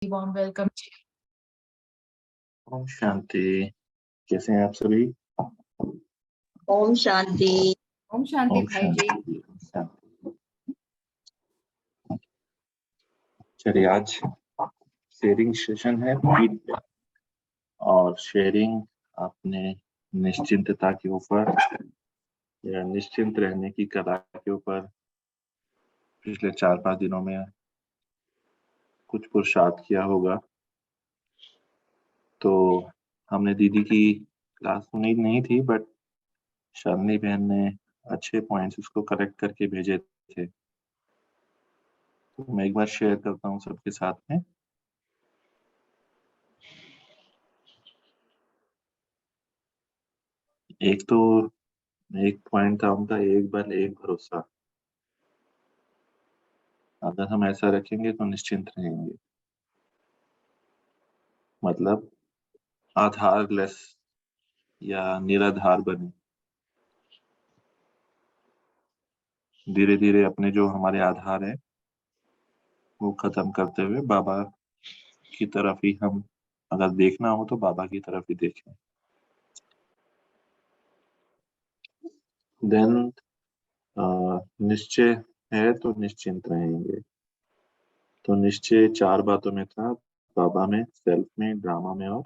warm welcome to you. Om Shanti. कैसे हैं आप सभी? ओम शांति। ओम शांति ओम भाई जी। शांति। शांति। चलिए, आज शेयरिंग सेशन है और शेयरिंग अपने निश्चिंतता के ऊपर या निश्चिंत रहने की कला के ऊपर पिछले 4-5 दिनों में कुछ पुरुषार्थ किया होगा। तो हमने दीदी की क्लास सुनी नहीं थी, बट शालिनी बहन ने अच्छे पॉइंट्स उसको करेक्ट करके भेजे थे। तो मैं एक बार शेयर करता हूँ सबके साथ में। एक पॉइंट था उनका, एक बल एक भरोसा। अगर हम ऐसा रखेंगे तो निश्चिंत रहेंगे, मतलब आधारलेस या निराधार बने। धीरे धीरे अपने जो हमारे आधार है वो खत्म करते हुए बाबा की तरफ ही हम, अगर देखना हो तो बाबा की तरफ ही देखें। देन निश्चय है तो निश्चिंत रहेंगे। तो निश्चय 4 बातों में था, बाबा में, सेल्फ में, ड्रामा में और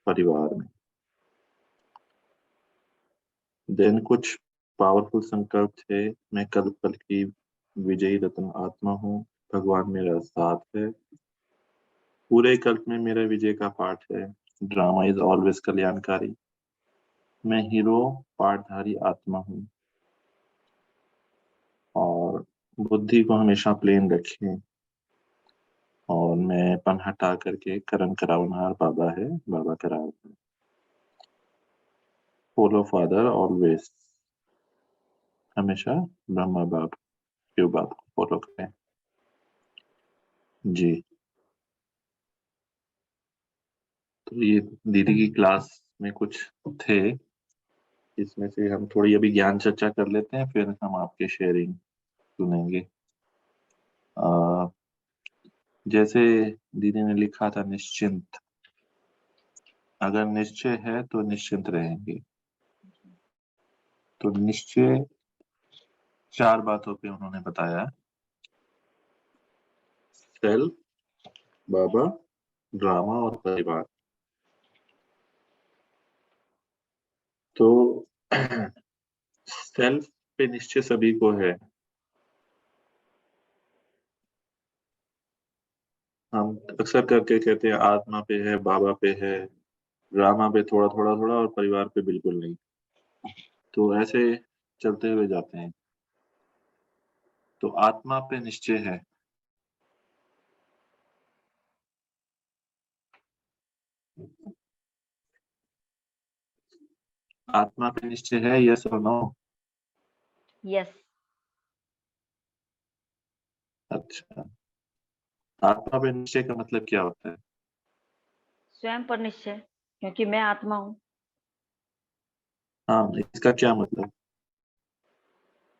परिवार में। देन कुछ पावरफुल संकल्प थे। मैं कल कल की विजयी रत्न आत्मा हूँ, भगवान मेरा साथ है, पूरे कल्प में मेरा विजय का पाठ है, ड्रामा इज ऑलवेज कल्याणकारी, मैं हीरो पाठधारी आत्मा हूँ, और बुद्धि को हमेशा प्लेन रखें, और मैं पन हटा करके कर्म करावनहार बाबा है, बाबा कराव, फॉलो फादर ऑलवेज, हमेशा ब्रह्मा बाप शिव बाप को फॉलो करें जी। तो ये दीदी की क्लास में कुछ थे, इसमें से हम थोड़ी अभी ज्ञान चर्चा कर लेते हैं, फिर हम आपके शेयरिंग सुनेंगे। जैसे दीदी ने लिखा था निश्चिंत, अगर निश्चय है तो निश्चिंत रहेंगे। तो निश्चय 4 बातों पे उन्होंने बताया, सेल्फ, बाबा, ड्रामा और परिवार। तो सेल्फ पे निश्चय सभी को है। हम अक्सर करके कहते हैं आत्मा पे है, बाबा पे है, ड्रामा पे थोड़ा थोड़ा थोड़ा, और परिवार पे बिल्कुल नहीं। तो ऐसे चलते हुए जाते हैं। तो आत्मा पे निश्चय है। आत्मा पे निश्चय है, यस और नो? यस। अच्छा, आत्मा पे निश्चय का मतलब क्या होता है? स्वयं पर निश्चय, क्योंकि मैं आत्मा हूँ। हाँ, इसका क्या मतलब?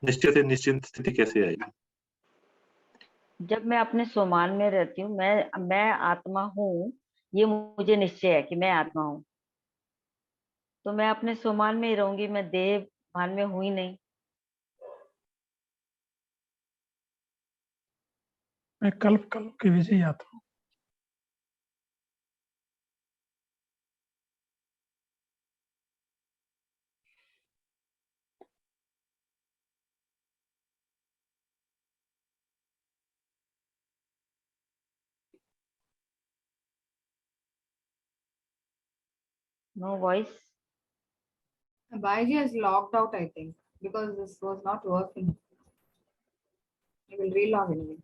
निश्चय से निश्चिंत स्थिति कैसे आएगी? जब मैं अपने स्वमान में रहती हूँ, मैं आत्मा हूँ, ये मुझे निश्चय है कि मैं आत्मा हूँ, तो मैं अपने स्वमान में ही रहूंगी, मैं देह भान में हूँ ही नहीं। मैं कल्प कल्प की विजयी आत्मा हूँ। No voice. Bhaiji has logged out, I think, because this was not working. I will relog in again.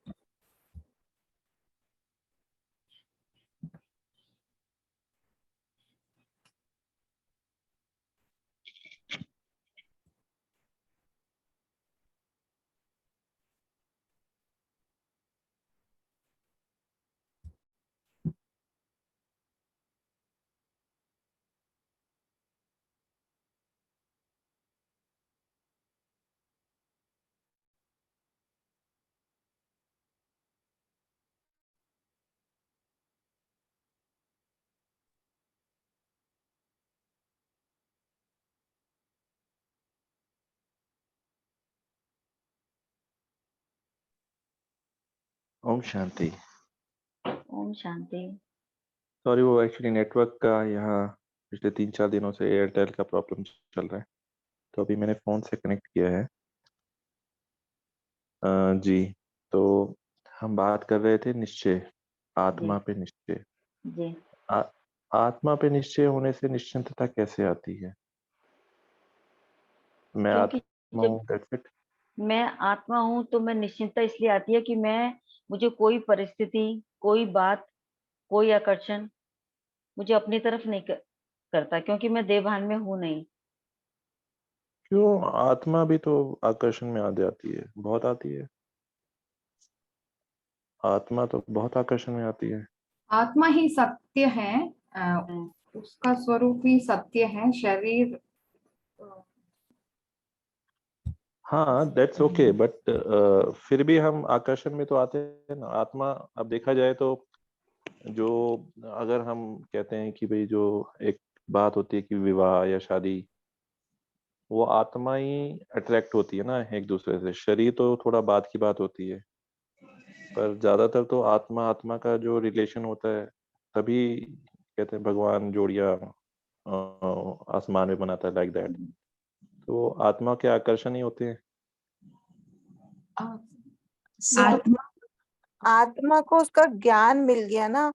ओम शांति। ओम शांति। सॉरी, वो एक्चुअली नेटवर्क का यहाँ पिछले 3-4 दिनों से एयरटेल का प्रॉब्लम चल रहा है, तो अभी मैंने फ़ोन से कनेक्ट किया है। जी, तो हम बात कर रहे थे निश्चय, आत्मा पे निश्चय। जी आत्मा पे निश्चय होने से निश्चिंतता कैसे आती है? मैं क्योंकि आत्मा जब हूँ, that's it? मैं आत्मा हूँ तो मैं निश्चिंतता इसलिए आती है कि मुझे कोई परिस्थिति, कोई बात, कोई आकर्षण मुझे अपनी तरफ नहीं करता, क्योंकि मैं देवभान में हूँ नहीं। क्यों? आत्मा भी तो आकर्षण में आ जाती है, बहुत आती है। आत्मा तो बहुत आकर्षण में आती है। आत्मा ही सत्य है, उसका स्वरूप ही सत्य है। शरीर हाँ, दैट्स ओके, बट फिर भी हम आकर्षण में तो आते हैं ना। आत्मा, अब देखा जाए तो जो, अगर हम कहते हैं कि भाई जो एक बात होती है कि विवाह या शादी, वो आत्मा ही अट्रैक्ट होती है ना एक दूसरे से। शरीर तो थोड़ा बाद की बात होती है, पर ज्यादातर तो आत्मा आत्मा का जो रिलेशन होता है, तभी कहते हैं भगवान जोड़ियां आसमान में बनाता है, लाइक दैट। तो आत्मा के आकर्षण ही होते हैं। आत्मा आत्मा को उसका ज्ञान मिल गया ना।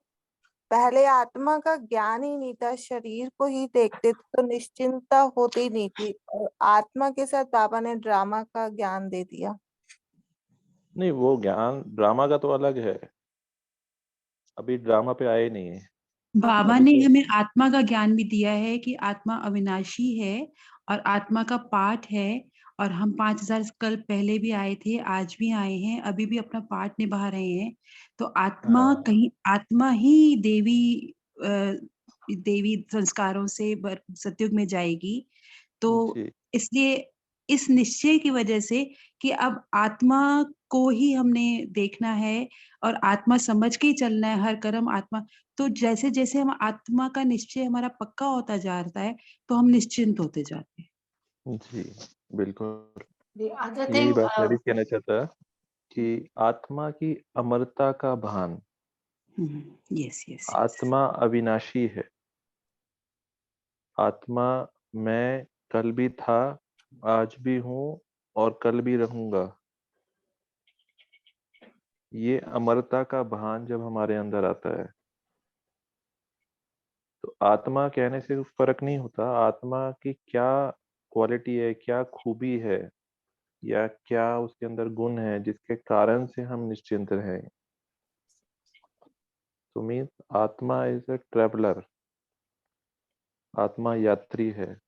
पहले आत्मा का ज्ञान ही नहीं था, शरीर को ही देखते थे तो निश्चिंतता होती नहीं थी, और आत्मा के साथ बाबा ने ड्रामा का ज्ञान दे दिया। नहीं, वो ज्ञान ड्रामा का तो अलग है, अभी ड्रामा पे आए नहीं है। बाबा अभी ने तो हमें आत्मा का ज्ञान भी दिया है कि आत्मा अविनाशी है और आत्मा का पाठ है, और हम 5000 कल्प पहले भी आए थे, आज भी आए हैं, अभी भी अपना पाठ निभा रहे हैं। तो आत्मा हाँ। कहीं, आत्मा ही देवी संस्कारों से सतयुग में जाएगी। तो जी इसलिए इस निश्चय की वजह से कि अब आत्मा को ही हमने देखना है और आत्मा समझ के ही चलना है, हर कर्म आत्मा। तो जैसे जैसे हम आत्मा का निश्चय हमारा पक्का होता जाता है, तो हम निश्चिंत होते जाते हैं। जी, बिल्कुल। The other यही thing, बात मैं भी कहना चाहता कि आत्मा की अमरता का भान। Yes yes. आत्मा अविनाशी है। आत्मा, मैं कल भी था, आज भी हूँ और कल भी रहूंगा। ये अमरता का भान जब हमारे अंदर आता है, तो आत्मा कहने से फर्क नहीं होता आत्मा की क्या क्वालिटी है, क्या खूबी है, या क्या उसके अंदर गुण है जिसके कारण से हम निश्चिंत रहें। तो मीन्स आत्मा इज अ ट्रेवलर, आत्मा यात्री है।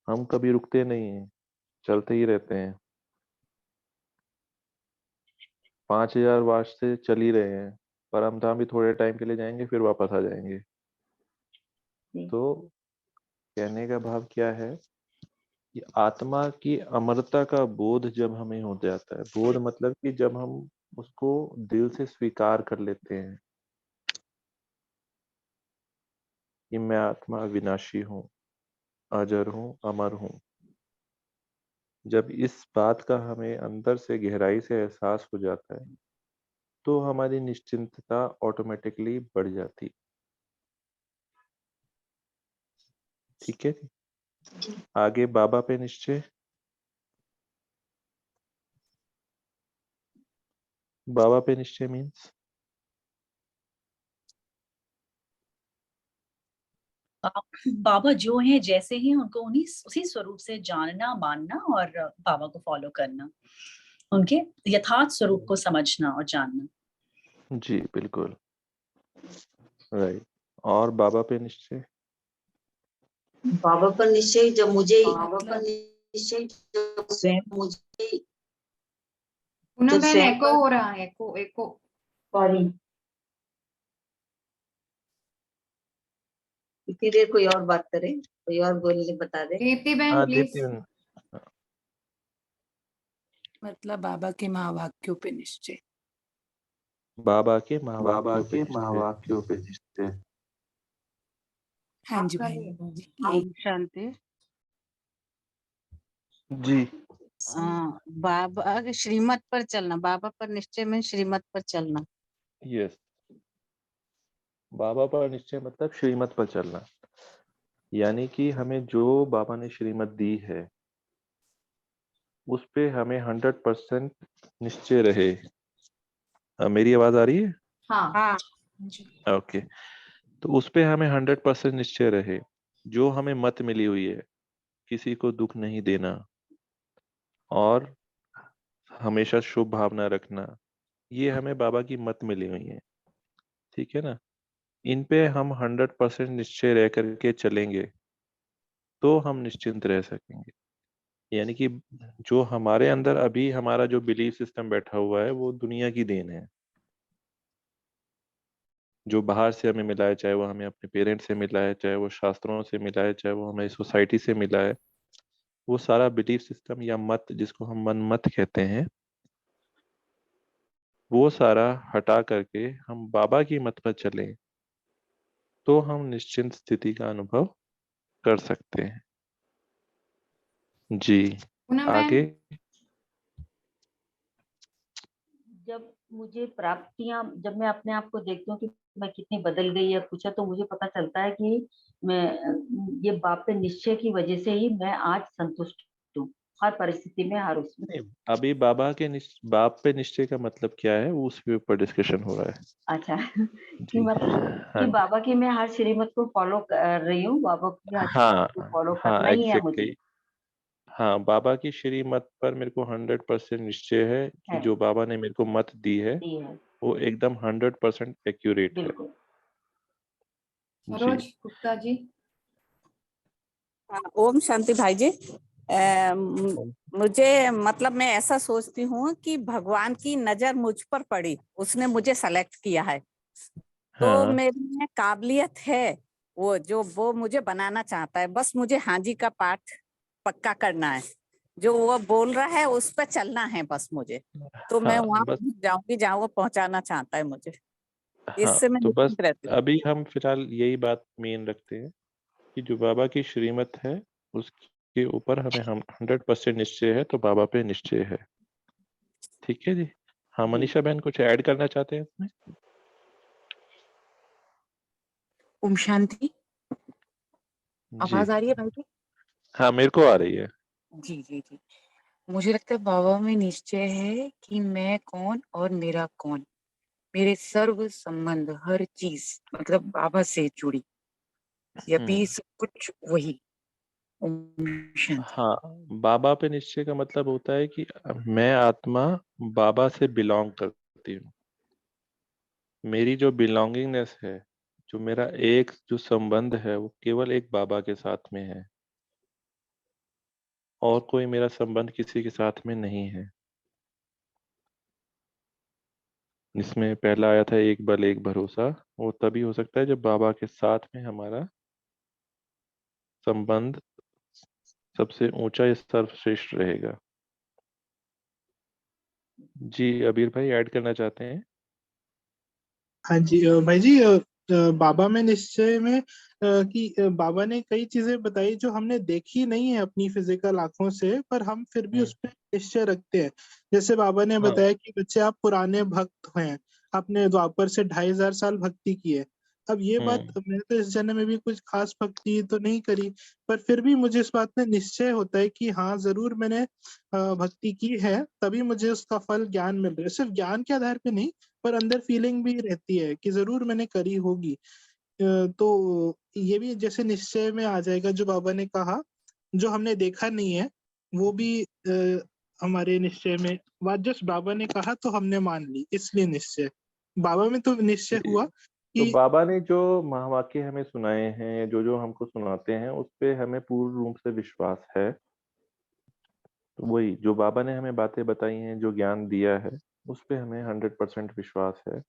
हम कभी रुकते नहीं हैं, चलते ही रहते हैं। 5000 वर्ष से चल ही रहे हैं, परमधाम भी थोड़े टाइम के लिए जाएंगे, फिर वापस आ जाएंगे। तो कहने का भाव क्या है कि आत्मा की अमरता का बोध जब हमें हो जाता है, बोध मतलब कि जब हम उसको दिल से स्वीकार कर लेते हैं कि मैं आत्मा विनाशी हूँ, अजर हूँ, अमर हूँ। जब इस बात का हमें अंदर से गहराई से एहसास हो जाता है, तो हमारी निश्चिंतता ऑटोमेटिकली बढ़ जाती। ठीक है, आगे बाबा पे निश्चय। बाबा पे निश्चय मीन्स बाबा जो हैं जैसे ही उनको उन्हीं उसी स्वरूप से जानना, मानना और बाबा को फॉलो करना, उनके यथार्थ स्वरूप को समझना और जानना। जी बिल्कुल राइट। और बाबा पे निश्चय। बाबा पर निश्चय जब मुझे स्वयं मुझे पुनः जब बहन स्वयं एको हो रहा है, एको एको। सॉरी, इतनी देर कोई और बात करे, कोई और बोलने बता दे। कीर्ति बहन हाँ प्लीज। दीप्ति, मतलब बाबा के महावाक्यों पे निश्चय। बाबा के महावाक्यों पे निश्चय। हाँ जी आपका भाई। नहीं। यही। शांति। जी बाबा के श्रीमत पर चलना, बाबा पर निश्चय में श्रीमत पर चलना। यस, बाबा पर निश्चय मतलब श्रीमत पर चलना, यानी कि हमें जो बाबा ने श्रीमत दी है उस पे हमें 100% निश्चय रहे। मेरी आवाज आ रही है? हाँ हाँ ओके, तो उस पे हमें 100% निश्चय रहे। जो हमें मत मिली हुई है, किसी को दुख नहीं देना और हमेशा शुभ भावना रखना, ये हमें बाबा की मत मिली हुई है, ठीक है ना। इन पे हम 100% निश्चय रह करके चलेंगे तो हम निश्चिंत रह सकेंगे। यानी कि जो हमारे अंदर अभी हमारा जो बिलीफ सिस्टम बैठा हुआ है वो दुनिया की देन है। जो बाहर से हमें मिला है, चाहे वो हमें अपने पेरेंट्स से मिला है, चाहे वो शास्त्रों से मिला है, चाहे वो हमें सोसाइटी से मिला है, वो सारा बिलीफ सिस्टम या मत, जिसको हम मन मत कहते हैं, वो सारा हटा करके हम बाबा की मत पर चलें तो हम निश्चिंत स्थिति का अनुभव कर सकते हैं। जी, पूनम आगे। बहन, जब मुझे प्राप्तियां, जब मैं अपने आप को देखती हूँ कि मैं कितनी बदल गई या कुछ है, तो मुझे पता चलता है कि मैं ये बाप पे निश्चय की वजह से ही मैं आज संतुष्ट हूँ, हर परिस्थिति में, हर उसमें। नहीं, अभी बाबा के बाप पे निश्चय का मतलब क्या है वो उसके ऊपर डिस्कशन हो रहा है। अच्छा कि जी, मतलब हाँ कि बाबा की मैं हर श्रीमत को फॉलो कर रही हूँ, बाबा की हर हाँ श्रीमत को फॉलो हाँ, करना ही है एग्जैक्टली। मुझे। हाँ, बाबा की श्रीमत पर मेरे को 100% निश्चय है कि है, जो बाबा ने मेरे को मत दी है दी है, वो एकदम 100% एक्यूरेट है। बिल्कुल। जी, सरोज गुप्ता जी। हाँ, ओम शांति भाई जी। मुझे मतलब मैं ऐसा सोचती हूँ कि भगवान की नजर मुझ पर पड़ी, उसने मुझे सेलेक्ट किया है, तो हाँ मेरी में काबिलियत है, वो मुझे बनाना चाहता है, बस मुझे हाँ जी का पाठ पक्का करना है, जो वो बोल रहा है उस पर चलना है बस मुझे। तो मैं हाँ, वहां बस। जाऊंगी जहाँ वो पहुंचाना चाहता है मुझे, हाँ, इससे मैं तो बस निश्चिंत रहती हूँ। अभी हम फिलहाल यही बात मेन रखते हैं कि जो बाबा की श्रीमत है उसके ऊपर हमें हम 100% निश्चय है, तो बाबा पे निश्चय है। ठीक है जी। हाँ, मनीषा बहन कुछ ऐड करना चाहते हैं इसमें? ओम शांति। जी, आवाज आ रही है भाई की? हाँ, मेरे को आ रही है। जी जी जी। मुझे लगता है बाबा में निश्चय है कि मैं कौन और मेरा कौन, मेरे सर्व संबंध, हर चीज मतलब बाबा से जुड़ी, या भी सब कुछ वही। ओम शांति। हाँ, बाबा पे निश्चय का मतलब होता है कि मैं आत्मा बाबा से बिलोंग करती हूँ। मेरी जो बिलोंगिंगनेस है, जो मेरा एक जो संबंध है, वो केवल एक बाबा के साथ में है और कोई मेरा संबंध किसी के साथ में नहीं है। इसमें पहला आया था एक बल एक भरोसा, वो तभी हो सकता है जब बाबा के साथ में हमारा संबंध सबसे ऊंचा या सर्वश्रेष्ठ रहेगा। जी, अबीर भाई ऐड करना चाहते हैं? हाँ जी भाई जी, बाबा में निश्चय में कि बाबा ने कई चीजें बताई जो हमने देखी नहीं है अपनी फिजिकल आंखों से, पर हम फिर भी उस पर निश्चय रखते हैं। जैसे बाबा ने हाँ बताया कि बच्चे आप पुराने भक्त हैं, आपने द्वापर से 2500 साल भक्ति की है। अब ये बात, मैंने तो इस जन्म में भी कुछ खास भक्ति तो नहीं करी, पर फिर भी मुझे इस बात में निश्चय होता है कि हाँ जरूर मैंने भक्ति की है, तभी मुझे उसका फल ज्ञान मिल रहा है। सिर्फ ज्ञान के आधार पे नहीं, पर अंदर फीलिंग भी रहती है कि जरूर मैंने करी होगी। तो ये भी जैसे निश्चय में आ जाएगा। जो बाबा ने कहा, जो हमने देखा नहीं है वो भी हमारे निश्चय में, बात जस्ट बाबा ने कहा तो हमने मान ली, इसलिए निश्चय। बाबा में तो निश्चय हुआ तो कि बाबा ने जो महावाक्य हमें सुनाए हैं, जो जो हमको सुनाते हैं, उस पे हमें पूर्ण रूप से विश्वास है। तो वही जो बाबा ने हमें बातें बताई हैं, जो ज्ञान दिया है, उस पे हमें 100% विश्वास है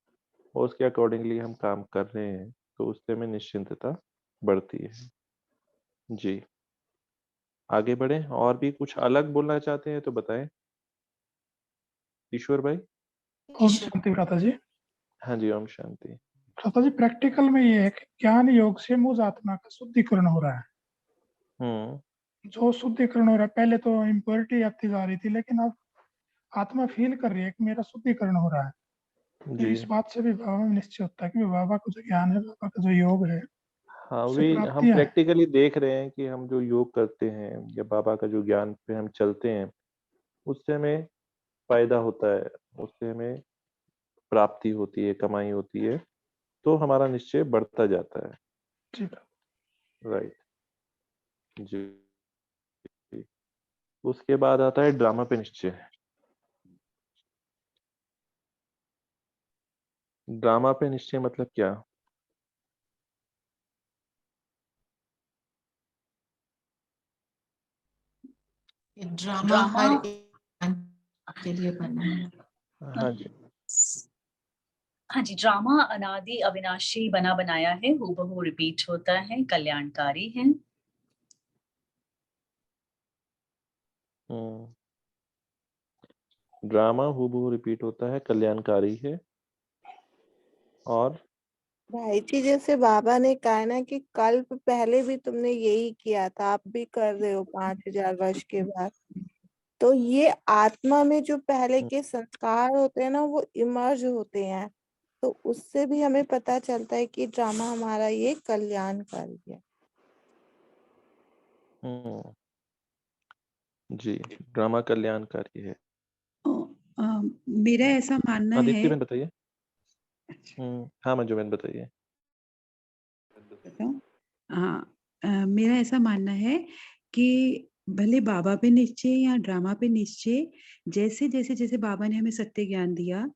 और उसके अकॉर्डिंगली हम काम कर रहे हैं, तो उससे हमें निश्चिंतता बढ़ती है। जी, आगे बढ़े। और भी कुछ अलग बोलना चाहते हैं तो बताएं, ईश्वर भाई। ओम शांति भ्राता जी। हाँ जी, ओम शांति। भ्राता जी, प्रैक्टिकल में ये है कि ज्ञान योग से मुझ आत्मा का शुद्धिकरण हो रहा है, हम्म जो शुद्धिकरण हो रहा है, पहले तो इम्प्योरिटी आती जा रही थी, लेकिन अब आत्मा फील कर रही है कि मेरा शुद्धिकरण हो रहा है। तो जी इस बात से भी बाबा में निश्चय होता है कि बाबा को जो ज्ञान है, बाबा का जो योग है, हाँ, उससे वही हम प्राप्तियां है। प्रैक्टिकली देख रहे हैं कि हम जो योग करते हैं या बाबा का जो ज्ञान पे हम चलते हैं, उससे हमें फायदा होता है, उससे हमें प्राप्ति होती है, कमाई होती है, तो हमारा निश्चय बढ़ता जाता है। जी प्रभु। राइट जी। उसके बाद आता है ड्रामा पे निश्चय। ड्रामा पे निश्चय मतलब क्या? ड्रामा हर एक के लिए बना है। हाँ जी। हाँ जी, ड्रामा अनादि अविनाशी बना बनाया है, हूबहू रिपीट होता है, कल्याणकारी है। ड्रामा हूबहू रिपीट होता है, कल्याणकारी है। और भाई जी, जैसे बाबा ने कहा ना कि कल्प पहले भी तुमने यही किया था, आप भी कर रहे हो 5000 वर्ष के बाद। तो ये आत्मा में जो पहले के संस्कार होते हैं ना, वो इमर्ज होते हैं। तो उससे भी हमें पता चलता है कि ड्रामा हमारा ये कल्याणकारी है। जी, ड्रामा कल्याणकारी है। मेरा ऐसा मानना हाँ, है। दीप्ति बहन बताइए। हाँ मंजू बहन बताइए। बताऊं? हाँ, मेरा ऐसा मानना है कि भले बाबा पे निश्चय या ड्रामा पे निश्चय, जैसे जैसे जैसे बाबा ने हमें सत्य ज्ञान दिया,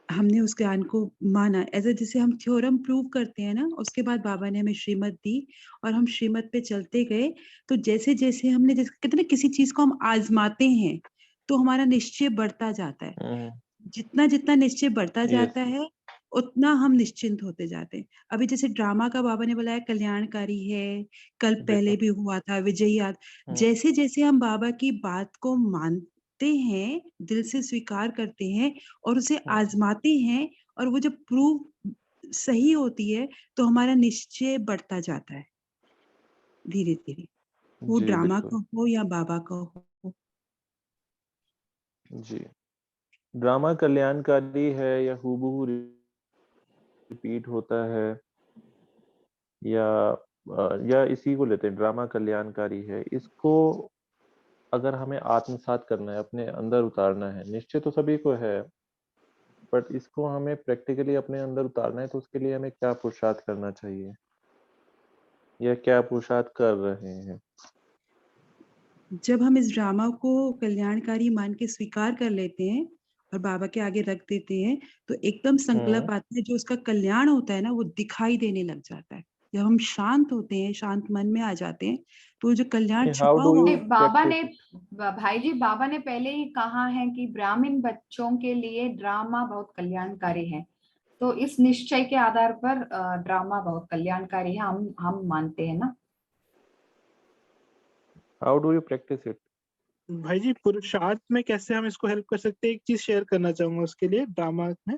हमने उस ज्ञान को माना, ऐसे जैसे हम थ्योरम प्रूव करते हैं ना, उसके बाद बाबा ने हमें श्रीमत दी और हम श्रीमत पे चलते गए। तो जैसे जैसे हमने, जैसे कहते हैं ना, किसी चीज को हम आजमाते हैं तो हमारा निश्चय बढ़ता जाता है। जितना जितना निश्चय बढ़ता जाता है, उतना हम निश्चिंत होते जाते हैं। अभी जैसे ड्रामा का बाबा ने बोला है कल्याणकारी है, कल पहले भी हुआ था, विजयी याद। जैसे जैसे हम बाबा की बात को मानते हैं, दिल से स्वीकार करते हैं और उसे आजमाते हैं, और वो जब प्रूव सही होती है तो हमारा निश्चय बढ़ता जाता है धीरे धीरे, वो जी ड्रामा बिल्कुल। का हो या बाबा का हो। जी, ड्रामा कल्याणकारी है या हूबहू रिपीट होता है, या इसी को लेते हैं, ड्रामा कल्याणकारी है। इसको अगर हमें आत्मसात करना है, अपने अंदर उतारना है, निश्चय तो सभी को है, बट इसको हमें प्रैक्टिकली अपने अंदर उतारना है, तो उसके लिए हमें क्या पुरुषार्थ करना चाहिए या क्या पुरुषार्थ कर रहे हैं? जब हम इस ड्रामा को कल्याणकारी मान के स्वीकार कर लेते हैं और बाबा के आगे रख देते हैं, तो एकदम संकल्प आता है, जो उसका कल्याण होता है ना, वो दिखाई देने लग जाता है। जब हम शांत होते हैं, शांत मन में आ जाते हैं, तो जो कल्याण हाउ छुपा डू हुआ यू बाबा ने, प्रैक्टिस? भाई जी बाबा ने पहले ही कहा है कि ब्राह्मण बच्चों के लिए ड्रामा बहुत कल्याणकारी है। तो इस निश्चय के आधार पर ड्रामा बहुत कल्याणकारी है, हम मानते हैं ना। How do you practice it? भाई जी, पुरुषार्थ में कैसे हम इसको हेल्प कर सकते हैं, एक चीज शेयर करना चाहूंगा उसके लिए ड्रामा में,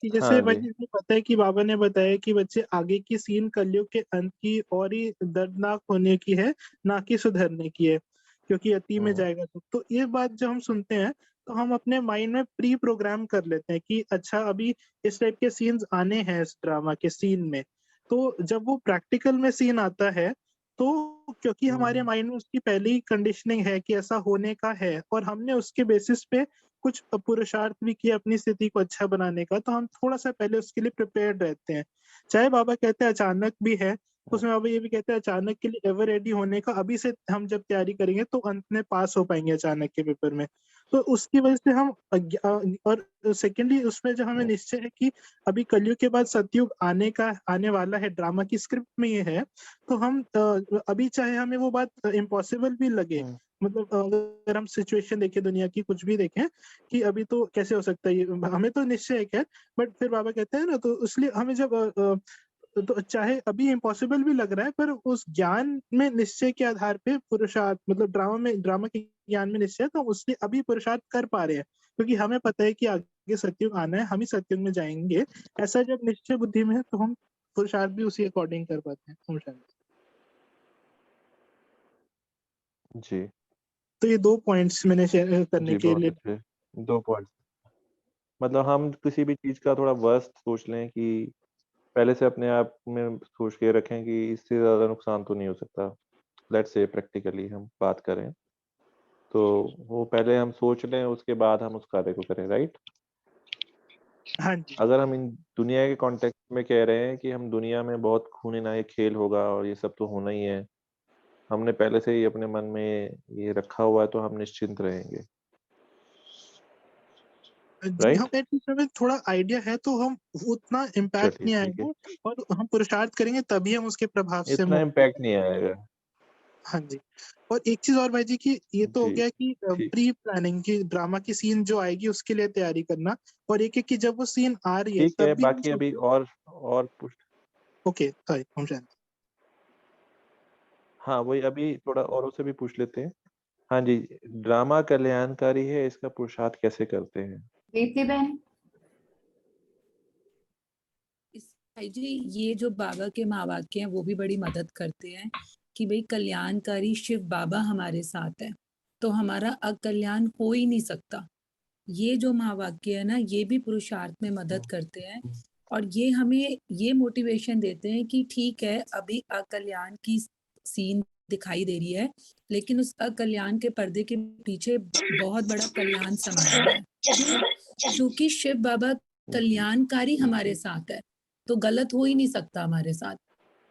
कि जैसे हाँ भाई जी। जी को पता है कि बाबा ने बताया कि बच्चे आगे की सीन कलयुग के अंत की और ही दर्दनाक होने की है, ना कि सुधरने की है, क्योंकि अति में जाएगा। तो ये बात जब हम सुनते हैं तो हम अपने माइंड में प्री प्रोग्राम कर लेते हैं कि अच्छा अभी इस टाइप के सीन्स आने हैं इस ड्रामा के सीन में। तो जब वो प्रैक्टिकल में सीन आता है, तो क्योंकि हमारे माइंड में उसकी पहले ही कंडीशनिंग है कि ऐसा होने का है, और हमने उसके बेसिस पे कुछ पुरुषार्थ भी किया अपनी स्थिति को अच्छा बनाने का, तो हम थोड़ा सा पहले उसके लिए प्रिपेयर्ड रहते हैं। चाहे बाबा कहते हैं अचानक भी है, उसमें बाबा ये भी कहते हैं अचानक के लिए एवर रेडी होने का, अभी से हम जब तैयारी करेंगे तो अंत में पास हो पाएंगे अचानक के पेपर में। तो उसकी वजह से हम और सेकेंडली उसमें जो हमें निश्चय है कि अभी कलयुग के बाद सतयुग आने वाला है, ड्रामा की स्क्रिप्ट में ये है, तो हम अभी चाहे हमें वो बात इम्पॉसिबल भी लगे, मतलब अगर हम सिचुएशन देखें दुनिया की, कुछ भी देखें कि अभी तो कैसे हो सकता है, ये हमें तो निश्चय है खैर, बट फिर बाबा कहते हैं ना, तो इसलिए हमें जब तो चाहे अभी इम्पॉसिबल भी लग रहा है, पर उस ज्ञान में निश्चय के आधार पे पुरुषार्थ, मतलब ड्रामा के ज्ञान में निश्चय, तो उसलिए अभी पुरुषार्थ कर पा रहे हैं, क्योंकि हमें पता है कि आगे सतयुग आना है, हम ही सतयुग में जाएंगे। ऐसा जब निश्चय बुद्धि में है, तो हम पुरुषार्थ भी उसी अकॉर्डिंग कर पाते हैं। जी तो ये 2 पॉइंट्स मैंने शेयर करने जी, के बहुत लिए। अच्छे 2 पॉइंट। मतलब हम किसी भी चीज का थोड़ा वर्स्ट सोच लें कि पहले से अपने आप में सोच के रखें कि इससे ज्यादा नुकसान तो नहीं हो सकता। लेट्स से प्रैक्टिकली हम बात करें तो वो पहले हम सोच लें, उसके बाद हम उस कार्य को करें, राइट? हाँ जी। अगर हम इन दुनिया के कॉन्टेक्स्ट में कह रहे हैं कि हम दुनिया में बहुत खूनी ना खेल होगा और ये सब तो होना ही है, हमने पहले से ही अपने मन में ये रखा हुआ है, तो हम निश्चिंत रहेंगे, जी हम राइट? एटलीस्ट हमें थोड़ा आइडिया है तो हम उतना इम्पैक्ट चलिए नहीं ठीक है, आएगा, और हम पुरुषार्थ करेंगे तभी हम उसके प्रभाव से इतना मुक्त। इम्पैक्ट नहीं आएगा। हाँ जी। और एक चीज और भाई जी की ये तो हो जी गया कि ठीक, प्री प्लानिंग की ड्रामा की सीन जो आएगी उसके लिए तैयारी करना, और एक एक कि जब वो सीन आ रही है ठीक तब है। भी हम बाकी अभी और पुश ओके सॉरी हम शांत। हाँ, वही अभी थोड़ा औरों से भी पूछ लेते हैं। हाँ जी, ड्रामा कल्याणकारी है, इसका पुरुषार्थ कैसे करते हैं? दीप्ति बहन। भाई जी ये जो बाबा के महावाक्य हैं वो भी बड़ी मदद करते हैं कि भाई कल्याणकारी शिव बाबा हमारे साथ है तो हमारा अकल्याण हो ही नहीं सकता। ये जो महावाक्य है ना ये भी पुरुषार्थ में मदद करते हैं और ये हमें ये मोटिवेशन देते हैं कि ठीक है अभी अकल्याण की सीन दिखाई दे रही है लेकिन उस अकल्याण के पर्दे के पीछे बहुत बड़ा कल्याण समाया हुआ है। क्यों? क्योंकि शिव बाबा कल्याणकारी हमारे साथ है तो गलत हो ही नहीं सकता हमारे साथ।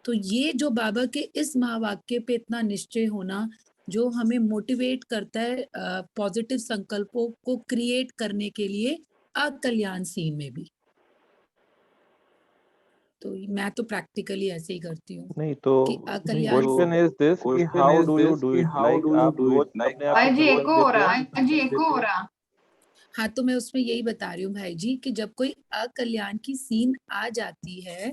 तो ये जो बाबा के इस महावाक्य पे इतना निश्चय होना जो हमें मोटिवेट करता है पॉजिटिव संकल्पों को क्रिएट करने के लिए अकल्याण सीन में भी। तो मैं तो प्रैक्टिकली ऐसे ही करती हूँ नहीं तो कि अकल्याण क्वेश्चन इज दिस कि how do you do it? Like आप रोज अपने आप को भाई जी संकल्प एको हो देते रहा हैं? है, जी एको हो रहा। हाँ तो मैं उसमें यही बता रही हूँ भाई जी कि जब कोई अकल्याण की सीन आ जाती है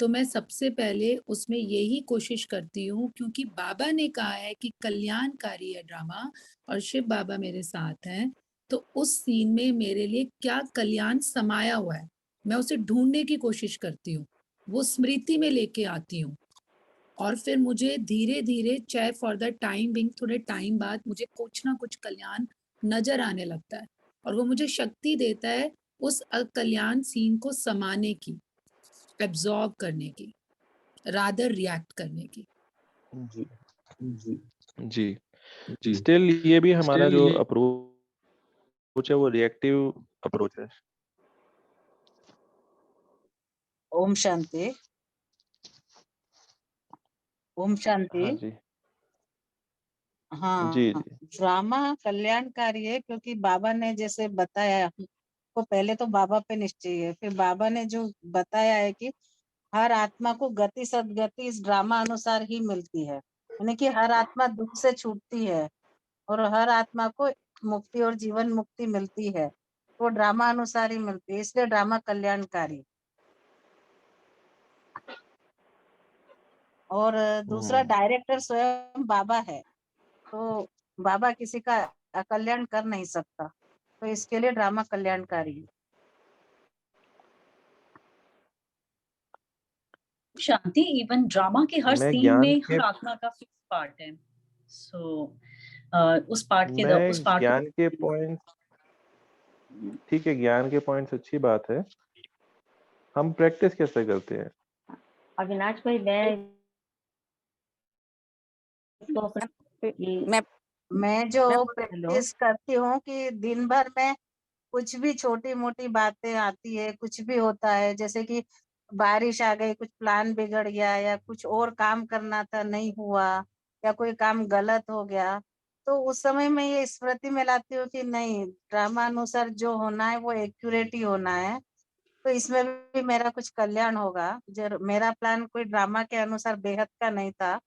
तो मैं सबसे पहले उसमें यही कोशिश करती हूँ क्योंकि बाबा ने कहा है कि कल्याणकारी है ड्रामा और शिव बाबा मेरे साथ हैं तो उस सीन में मेरे लिए क्या कल्याण समाया हुआ है मैं उसे ढूंढने की कोशिश करती हूँ, वो स्मृति में लेके आती हूँ और फिर मुझे धीरे धीरे चाहे फॉर द टाइम बिंग थोड़े टाइम बाद मुझे कुछ ना कुछ कल्याण नजर आने लगता है और वो मुझे शक्ति देता है उस अकल्याण सीन को समाने की, एब्जॉर्ब करने की, रादर रिएक्ट करने की। जी जी स्टिल ये भी हमारा जो अप्रोच है वो रिएक्टिव अप्रोच है। ओम शांति। ओम शांति। हाँ जी जी हाँ जी ड्रामा कल्याणकारी है क्योंकि बाबा ने जैसे बताया तो पहले तो बाबा पे निश्चय है, फिर बाबा ने जो बताया है कि हर आत्मा को गति सदगति इस ड्रामा अनुसार ही मिलती है, यानी कि हर आत्मा दुख से छूटती है और हर आत्मा को मुक्ति और जीवन मुक्ति मिलती है, वो ड्रामा अनुसार ही मिलती है, इसलिए ड्रामा कल्याणकारी। और दूसरा डायरेक्टर स्वयं बाबा है तो बाबा किसी का कल्याण कर नहीं सकता तो इसके लिए ड्रामा कल्याणकारी है। शांति इवन ड्रामा के हर मैं सीन में हर आत्मा का फिक्स पार्ट है, सो उस पार्ट के पॉइंट ठीक है, ज्ञान के पॉइंट्स अच्छी बात है, हम प्रैक्टिस कैसे करते हैं? अविनाश भाई मैं जो प्रैक्टिस करती हूँ कि दिन भर में कुछ भी छोटी मोटी बातें आती है, कुछ भी होता है, जैसे कि बारिश आ गई, कुछ प्लान बिगड़ गया या कुछ और काम करना था नहीं हुआ या कोई काम गलत हो गया, तो उस समय मैं ये स्मृति में लाती हूँ कि नहीं ड्रामा अनुसार जो होना है वो एक्यूरेट ही होना है, तो इसमें भी मेरा कुछ कल्याण होगा। जो मेरा प्लान कोई ड्रामा के अनुसार बेहद का नहीं था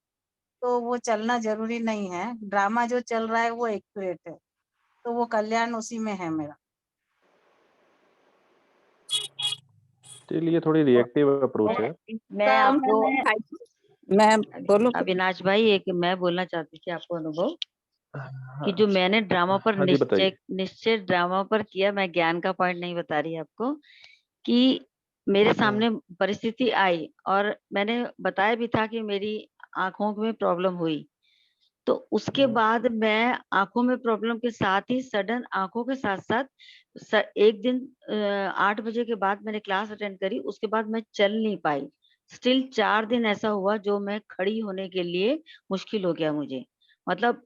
तो वो चलना जरूरी नहीं है, ड्रामा जो चल रहा है वो एक्यूरेट है तो वो कल्याण उसी में है मेरा। ये थोड़ी रिएक्टिव अप्रोच है। मैं आपको मैं बोलूं अविनाश भाई एक मैं बोलना चाहती थी आपको अनुभव कि जो मैंने ड्रामा पर हाँ जी बताइए। निश्चय ड्रामा पर किया, मैं ज्ञान का पॉइंट नहीं बता रही आपको, कि मेरे सामने परिस्थिति आई और मैंने बताया भी था कि मेरी आंखों में प्रॉब्लम हुई, तो उसके बाद मैं आंखों में प्रॉब्लम के साथ ही सडन आंखों के साथ साथ एक दिन 8 बजे के बाद मैंने क्लास अटेंड करी, उसके बाद मैं चल नहीं पाई। स्टिल 4 दिन ऐसा हुआ जो मैं खड़ी होने के लिए मुश्किल हो गया मुझे। मतलब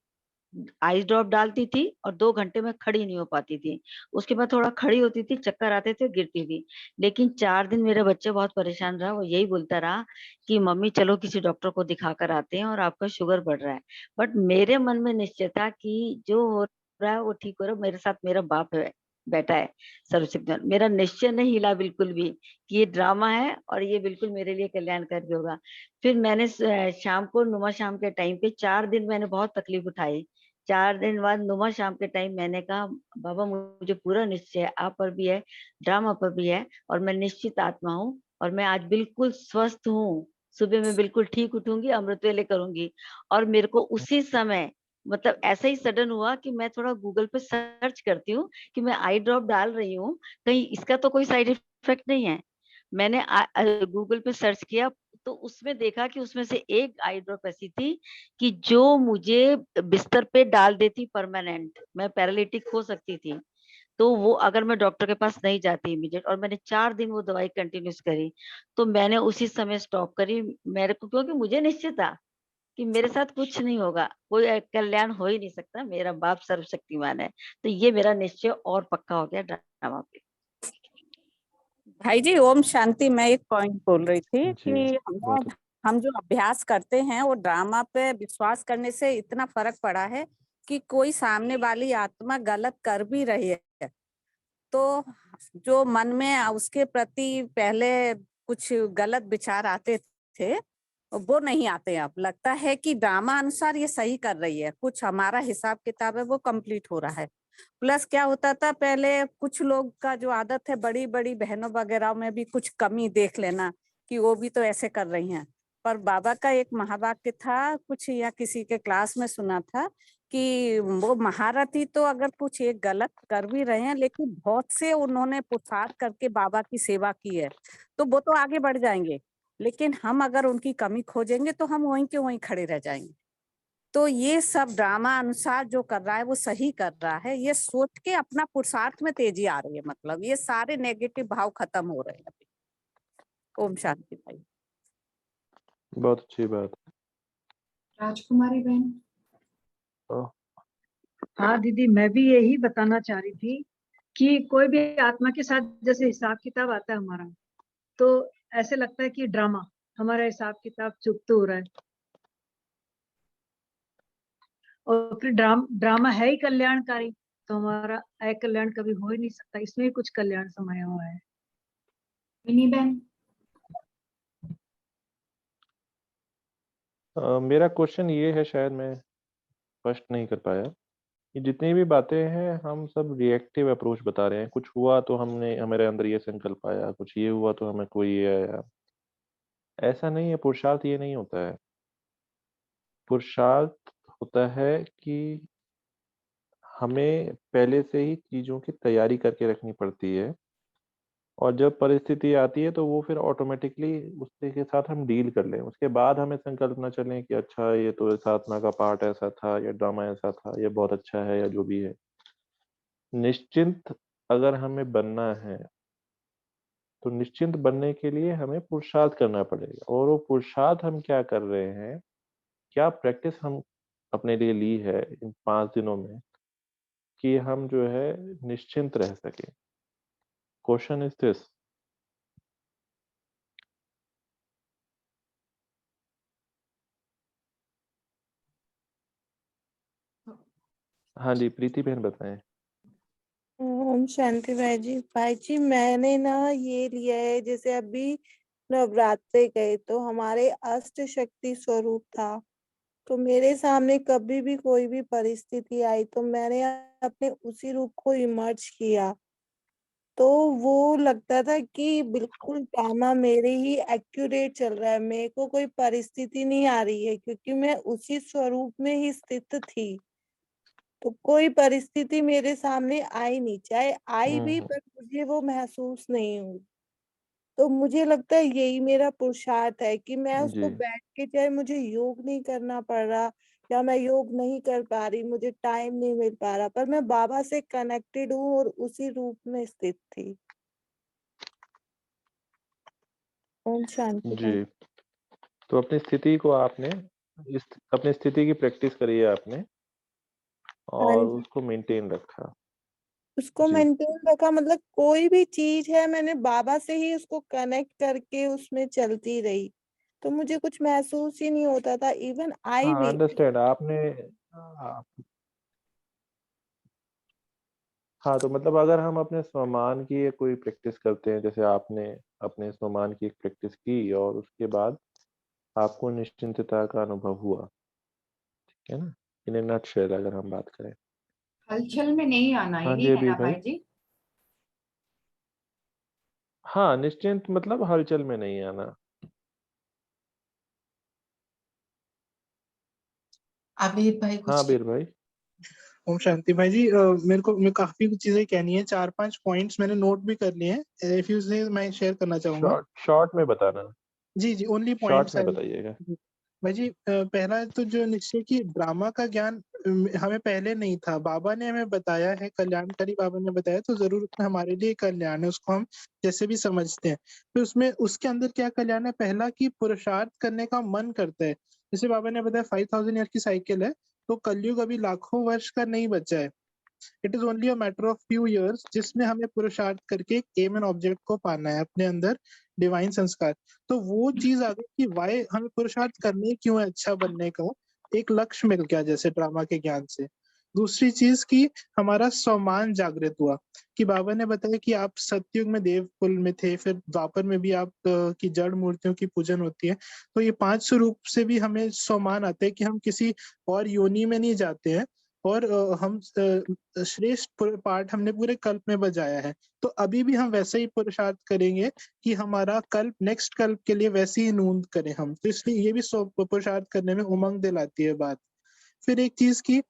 आइस ड्रॉप डालती थी और 2 घंटे में खड़ी नहीं हो पाती थी। उसके बाद थोड़ा खड़ी होती थी, चक्कर आते थे, गिरती थी। लेकिन 4 दिन मेरा बच्चा बहुत परेशान रहा। वो यही बोलता रहा कि मम्मी चलो किसी डॉक्टर को दिखा कर आते हैं और आपका शुगर बढ़ रहा है। बट मेरे मन में निश्चय था कि जो हो रहा है वो ठीक हो रहा है। मेरे साथ मेरा बाप है, बैठा है सर्वशक्तिमान। मेरा निश्चय नहीं हिला बिल्कुल भी कि ये ड्रामा है और ये बिल्कुल मेरे लिए कल्याणकारी होगा। फिर मैंने शाम को नुमा शाम के टाइम पे 4 दिन मैंने बहुत तकलीफ उठाई। 4 दिन बाद नुमा शाम के टाइम मैंने कहा बाबा मुझे पूरा निश्चय है, आप पर भी है, ड्रामा पर भी है, और मैं निश्चित आत्मा हूँ और मैं आज बिल्कुल स्वस्थ हूँ। सुबह में बिल्कुल ठीक उठूंगी, अमृत वेले करूंगी। और मेरे को उसी समय मतलब ऐसा ही सडन हुआ कि मैं थोड़ा गूगल पे सर्च करती हूँ कि मैं आई ड्रॉप डाल रही हूँ, कहीं इसका तो कोई साइड इफेक्ट नहीं है। मैंने गूगल पे सर्च किया तो उसमें देखा कि उसमें से एक आई ड्रॉप ऐसी थी कि जो मुझे बिस्तर पे डाल देती परमानेंट, मैं पैरालिटिक हो सकती थी। तो वो अगर मैं डॉक्टर के पास नहीं जाती इमीडिएट, और मैंने 4 दिन वो दवाई कंटिन्यूस करी, तो मैंने उसी समय स्टॉप करी। मेरे को क्योंकि मुझे निश्चित था कि मेरे साथ कुछ नहीं होगा, कोई कल्याण हो ही नहीं सकता, मेरा बाप सर्वशक्तिमान है। तो ये मेरा निश्चय और पक्का हो गया ड्रामा पे। भाई जी ओम शांति। मैं एक पॉइंट बोल रही थी जी कि बहुत हम जो अभ्यास करते हैं वो ड्रामा पे विश्वास करने से इतना फर्क पड़ा है कि कोई सामने वाली आत्मा गलत कर भी रही है तो जो मन में उसके प्रति पहले कुछ गलत विचार आते थे वो नहीं आते। अब लगता है कि ड्रामा अनुसार ये सही कर रही है, कुछ हमारा हिसाब किताब है वो कंप्लीट हो रहा है। प्लस क्या होता था पहले कुछ लोग का जो आदत है बड़ी बड़ी बहनों वगैरह में भी कुछ कमी देख लेना कि वो भी तो ऐसे कर रही हैं। पर बाबा का एक महावाक्य था कुछ या किसी के क्लास में सुना था कि वो महारथी तो अगर कुछ एक गलत कर भी रहे हैं लेकिन बहुत से उन्होंने पुरुषार्थ करके बाबा की सेवा की है तो वो तो आगे बढ़ जाएंगे। लेकिन हम अगर उनकी कमी खोजेंगे तो हम वहीं के वहीं खड़े रह जाएंगे। तो ये सब ड्रामा अनुसार जो कर रहा है वो सही कर रहा है, ये सोच के अपना पुरुषार्थ में तेजी आ रही है। मतलब ये सारे नेगेटिव भाव खत्म हो रहे हैं अभी। ओम शांति भाई। बहुत अच्छी बात राजकुमारी बहन। है। हाँ दीदी, मैं भी यही बताना चाह रही थी कि कोई भी आत्मा के साथ जैसे हिसाब किताब आता है हमारा, तो ऐसे लगता है कि ड्रामा, हमारा हिसाब किताब चुकते हो रहा है, और फिर ड्रामा है ही कल्याणकारी, तो हमारा अकल्याण कभी हो ही नहीं सकता। इसमें ही कुछ कल्याण समाया हुआ है। विनी बहन। मेरा क्वेश्चन ये है, शायद मैं स्पष्ट नहीं कर पाया कि जितनी भी बातें हैं हम सब रिएक्टिव अप्रोच बता रहे हैं। कुछ हुआ तो हमने हमारे अंदर ये संकल्प आया, कुछ ये हुआ तो हमें कोई ये आया। ऐसा नहीं है, पुरुषार्थ ये नहीं होता है। पुरुषार्थ होता है कि हमें पहले से ही चीजों की तैयारी करके रखनी पड़ती है, और जब परिस्थिति आती है तो वो फिर ऑटोमेटिकली उसके के साथ हम डील कर लें। उसके बाद हमें संकल्प न चलें कि अच्छा ये तो साधना का पार्ट ऐसा था, या ड्रामा ऐसा था, ये बहुत अच्छा है, या जो भी है। निश्चिंत अगर हमें बनना है तो निश्चिंत बनने के लिए हमें पुरुषार्थ करना पड़ेगा। और वो पुरुषार्थ हम क्या कर रहे हैं, क्या प्रैक्टिस हम अपने लिए ली है इन 5 दिनों में कि हम जो है निश्चिंत रह सके। Question is this. हाँ जी, प्रीति बहन बताएं। ओम शांति भाई जी मैंने ना ये लिया है, जैसे अभी नवरात्रे गए तो हमारे अष्ट शक्ति स्वरूप था, तो मेरे सामने कभी भी कोई भी परिस्थिति आई तो मैंने अपने उसी रूप को इमर्ज किया। तो वो लगता था कि बिल्कुल ड्रामा मेरे ही एक्यूरेट चल रहा है, मेरे को कोई परिस्थिति नहीं आ रही है क्योंकि मैं उसी स्वरूप में ही स्थित थी। तो कोई परिस्थिति मेरे सामने आई नहीं, चाहे आई भी पर मुझे वो महसूस नहीं हुई। तो मुझे लगता है यही मेरा पुरुषार्थ है कि मैं जी उसको बैठ के, चाहे मुझे योग नहीं करना पड़ रहा या मैं योग नहीं कर पा रही, मुझे टाइम नहीं मिल पा रहा, पर मैं बाबा से कनेक्टेड हूँ और उसी रूप में स्थित थी। ओम शांति भाई। जी, तो अपनी स्थिति को आपने अपनी स्थिति की प्रैक्टिस करी है आपने हाँ और जी, उसको मेंटेन रखा। उसको जी, मेंटेन रखा, मतलब कोई भी चीज है मैंने बाबा से ही उसको कनेक्ट करके उसमें चलती रही, तो मुझे कुछ महसूस ही नहीं होता था। इवन आई हाँ भी अंडरस्टैंड आपने। हाँ तो मतलब अगर हम अपने स्वमान की कोई प्रैक्टिस करते हैं, जैसे आपने अपने स्वमान की एक प्रैक्टिस की और उसके बाद आपको निश्चिंतता का अनुभव हुआ, ठीक है ना, इन ए नटशेल अगर हम बात करें। हलचल में नहीं आना, हाँ यही जी है ना अबीर भाई। भाई जी? हाँ निश्चिंत मतलब हलचल में नहीं आना। आबिर भाई हाँ कुछ अबीर भाई। ओम शांति भाई जी, मैं काफी कुछ चीजें कहनी है, 4-5 पॉइंट्स मैंने नोट भी कर लिए हैं। इफ यू से मैं शेयर करना चाहूंगा। शॉर्ट में बताना। जी जी, ओनली शॉर्ट पॉइंट्स में आई। बताइएगा। भाई जी, पहला तो जो निश्चय की ड्रामा का ज्ञान हमें पहले नहीं था, बाबा ने हमें बताया है, कल्याणकारी बाबा ने बताया, तो जरूर उसमें हमारे लिए कल्याण है, उसको हम जैसे भी समझते हैं। फिर उसमें उसके अंदर क्या कल्याण है, पहला कि पुरुषार्थ करने का मन करता है। जैसे बाबा ने बताया 5000 ईयर की साइकिल है, तो कलयुग अभी लाखों वर्ष का नहीं बचा है। It is only a matter of few years, जिसमें हमें पुरुषार्थ करके एक एम एंड ऑब्जेक्ट को पाना है अपने अंदर, डिवाइन संस्कार। तो वो चीज आ गई कि वाई हमें पुरुषार्थ करने क्यों है, अच्छा बनने का एक लक्ष्य मिल गया जैसे ड्रामा के ज्ञान से। दूसरी चीज की हमारा स्वमान जागृत हुआ, कि बाबा ने बताया कि आप सतयुग में देव कुल में थे, फिर द्वापर में भी आप की जड़ मूर्तियों की पूजन होती है। तो ये 5 स्वरूप से भी हमें स्वमान आता है कि हम किसी और योनि में नहीं जाते हैं, और हम श्रेष्ठ पाठ हमने पूरे कल्प में बजाया है। तो अभी भी हम वैसे ही पुरुषार्थ करेंगे कि हमारा कल्प, नेक्स्ट कल्प के लिए वैसी ही नूंद करें हम, तो इसलिए ये भी पुरुषार्थ करने में उमंग दिलाती है बात। फिर एक चीज की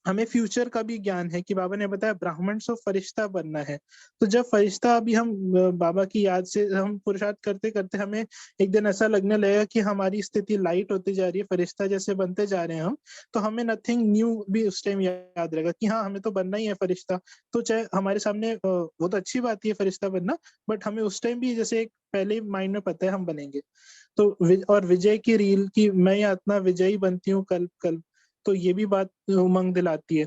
हमें फ्यूचर का भी ज्ञान है, कि बाबा ने बताया ब्राह्मण से फरिश्ता बनना है। तो जब फरिश्ता, अभी हम बाबा की याद से हम पुरुषार्थ करते करते हमें एक दिन ऐसा लगने लगेगा कि हमारी स्थिति लाइट होती जा रही है, फरिश्ता जैसे बनते जा रहे हैं हम, तो हमें नथिंग न्यू भी उस टाइम याद रहेगा कि हाँ हमें तो बनना ही है फरिश्ता। तो चाहे हमारे सामने वो तो अच्छी बात है फरिश्ता बनना, बट हमें उस टाइम भी जैसे एक पहले माइंड में पता है हम बनेंगे। तो और विजय की रील की मैं आत्मा विजयी बनती हूँ कल्प कल्प, तो ये भी बात उमंग दिलाती है।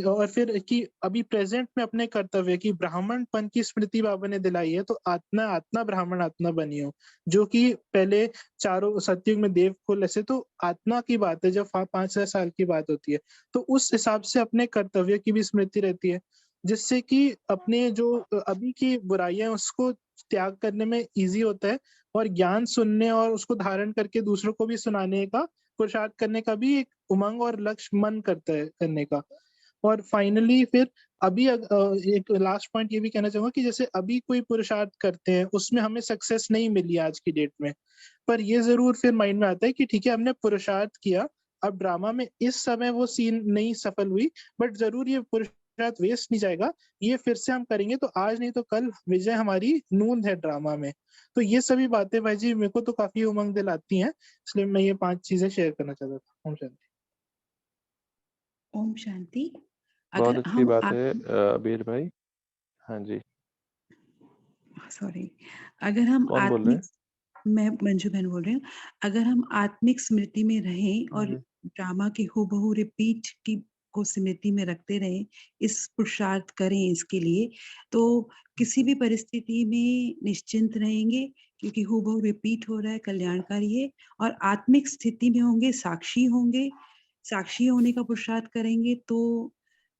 और फिर कि अभी प्रेजेंट में अपने कर्तव्य की ब्राह्मणपन की स्मृति बाबा ने दिलाई है, तो आत्मा आत्मा ब्राह्मण आत्मा बनी हो, जो कि पहले चारों सतयुग में देव कुल, ऐसे तो आत्मा की बात है जब 5,000 साल की बात होती है, तो उस हिसाब से अपने कर्तव्य की भी स्मृति रहती है, जिससे कि अपने जो अभी की बुराइयां उसको त्याग करने में इजी होता है, और ज्ञान सुनने और उसको धारण करके दूसरों को भी सुनाने का, पुरुषार्थ करने का भी एक उमंग और लक्ष्य मन करता है करने का। और फाइनली फिर अभी एक लास्ट पॉइंट ये भी कहना चाहूंगा कि जैसे अभी कोई पुरुषार्थ करते हैं उसमें हमें सक्सेस नहीं मिली आज की डेट में, पर ये जरूर फिर माइंड में आता है कि ठीक है हमने पुरुषार्थ किया, अब ड्रामा में इस समय वो सीन नहीं सफल हुई, बट जरूर ये पुरुषार्थ वेस्ट नहीं जाएगा, ये फिर से हम करेंगे, तो आज नहीं तो कल विजय हमारी नूंद है ड्रामा में। तो ये सभी बातें भाई जी मेरे को तो काफी उमंग दिलाती हैं, इसलिए मैं ये 5 चीजें शेयर करना चाहता था। ओम शांति। ओम शांति। बहुत अगर अच्छी हम बात है अबीर भाई। हाँ जी, सॉरी, अगर हम कौन बोल रहे आत्मिक, हैं? मैं मंजू बहन बोल रही हूँ, अगर हम आत्मिक स्मृति में रहें और जी। ड्रामा की हूबहू रिपीट की को स्मृति में रखते रहें, इस पुरुषार्थ करें इसके लिए, तो किसी भी परिस्थिति में निश्चिंत रहेंगे, क्योंकि हूबहू रिपीट हो रहा है, कल्याणकारी है। और आत्मिक स्थिति में होंगे, साक्षी होंगे, साक्षी होने का पुरुषार्थ करेंगे, तो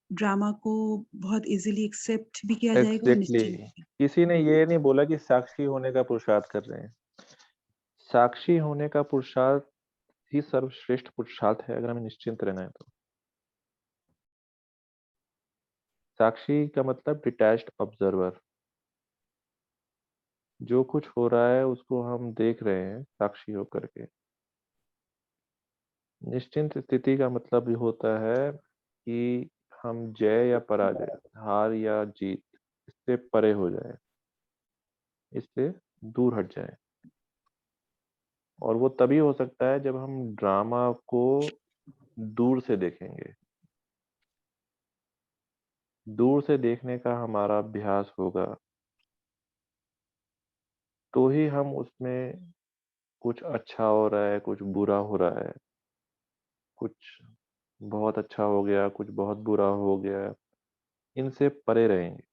ड्रामा को बहुत इजीली एक्सेप्ट भी किया जाएगा और एग्जैक्टली, निश्चिंत भी। किसी ने ये नहीं बोला कि साक्षी होने का पुरुषार्थ कर रहे हैं। साक्षी होने का पुरुषार्थ ही सर्वश्रेष्ठ पुरुषार्थ है, अगर हमें निश्चिंत रहना है तो। साक्षी का मतलब डिटैच्ड ऑब्जर्वर, जो कुछ हो रहा है उसको हम देख रहे हैं साक्षी होकर के। निश्चिंत स्थिति का मतलब ये होता है कि हम जय या पराजय, हार या जीत, इससे परे हो जाए, इससे दूर हट जाए। और वो तभी हो सकता है जब हम ड्रामा को दूर से देखेंगे। दूर से देखने का हमारा अभ्यास होगा तो ही हम उसमें कुछ अच्छा हो रहा है, कुछ बुरा हो रहा है, कुछ बहुत अच्छा हो गया, कुछ बहुत बुरा हो गया, इनसे परे रहेंगे,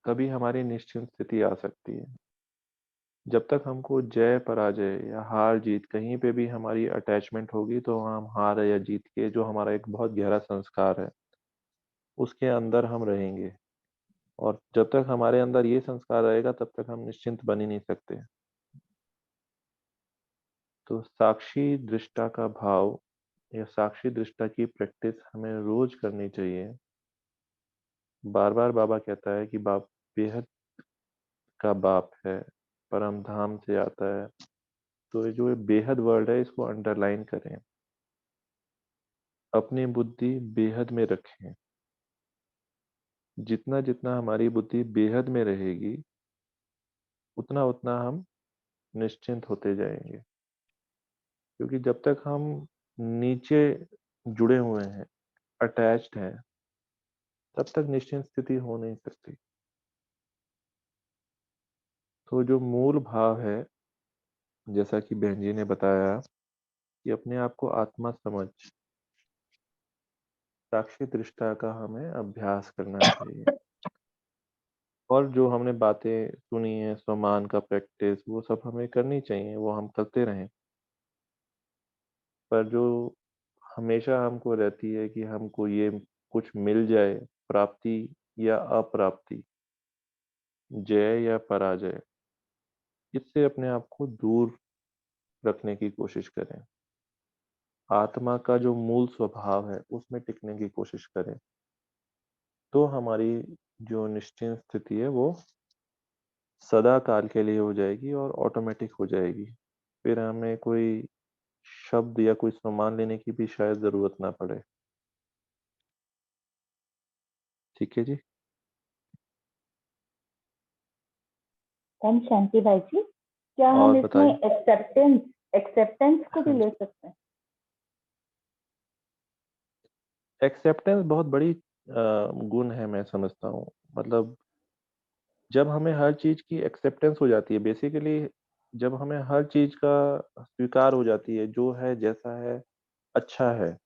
तभी हमारी निश्चिंत स्थिति आ सकती है। जब तक हमको जय पराजय या हार जीत कहीं पे भी हमारी अटैचमेंट होगी तो हम हार या जीत के जो हमारा एक बहुत गहरा संस्कार है उसके अंदर हम रहेंगे, और जब तक हमारे अंदर ये संस्कार रहेगा तब तक हम निश्चिंत बन ही नहीं सकते। तो साक्षी दृष्टा का भाव या साक्षी दृष्टा की प्रैक्टिस हमें रोज करनी चाहिए। बार बार बाबा कहता है कि बाप बेहद का बाप है, परम धाम से आता है। तो ये जो बेहद वर्ड है इसको अंडरलाइन करें, अपनी बुद्धि बेहद में रखें। जितना जितना हमारी बुद्धि बेहद में रहेगी उतना उतना हम निश्चिंत होते जाएंगे, क्योंकि जब तक हम नीचे जुड़े हुए हैं, अटैच्ड हैं, तब तक निश्चिंत स्थिति हो नहीं सकती। तो जो मूल भाव है, जैसा कि बहन जी ने बताया कि अपने आप को आत्मा समझ, साक्षी दृष्टा का हमें अभ्यास करना चाहिए। और जो हमने बातें सुनी है, सम्मान का प्रैक्टिस, वो सब हमें करनी चाहिए, वो हम करते रहें। पर जो हमेशा हमको रहती है कि हमको ये कुछ मिल जाए, प्राप्ति या अप्राप्ति, जय या पराजय, इससे अपने आप को दूर रखने की कोशिश करें। आत्मा का जो मूल स्वभाव है उसमें टिकने की कोशिश करें, तो हमारी जो निश्चित स्थिति है वो सदा काल के लिए हो जाएगी और ऑटोमेटिक हो जाएगी। फिर हमें कोई शब्द या कोई सम्मान लेने की भी शायद जरूरत ना पड़े। ठीक है जी। ओम शांति भाई जी, क्या हम और इसमें बताइए। एक्सेप्टेंस को भी हाँ ले जी, सकते हैं? एक्सेप्टेंस बहुत बड़ी गुण है, मैं समझता हूँ। मतलब जब हमें हर चीज की एक्सेप्टेंस हो जाती है, बेसिकली जब हमें हर चीज का स्वीकार हो जाती है, जो है जैसा है अच्छा है,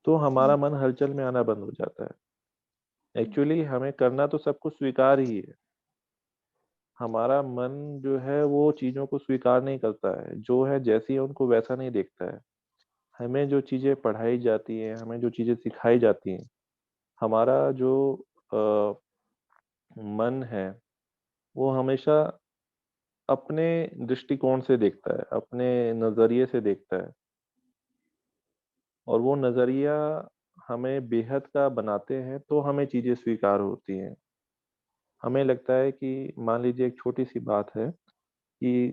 तो हमारा मन हलचल में आना बंद हो जाता है। एक्चुअली हमें करना तो सब कुछ स्वीकार ही है। हमारा मन जो है वो चीजों को स्वीकार नहीं करता है, जो है जैसी है उनको वैसा नहीं देखता है। हमें जो चीजें पढ़ाई जाती है, हमें जो चीजें सिखाई जाती हैं, हमारा जो अ, मन है वो हमेशा अपने दृष्टिकोण से देखता है, अपने नजरिए से देखता है, और वो नजरिया हमें बेहद का बनाते हैं तो हमें चीजें स्वीकार होती हैं। हमें लगता है कि मान लीजिए एक छोटी सी बात है कि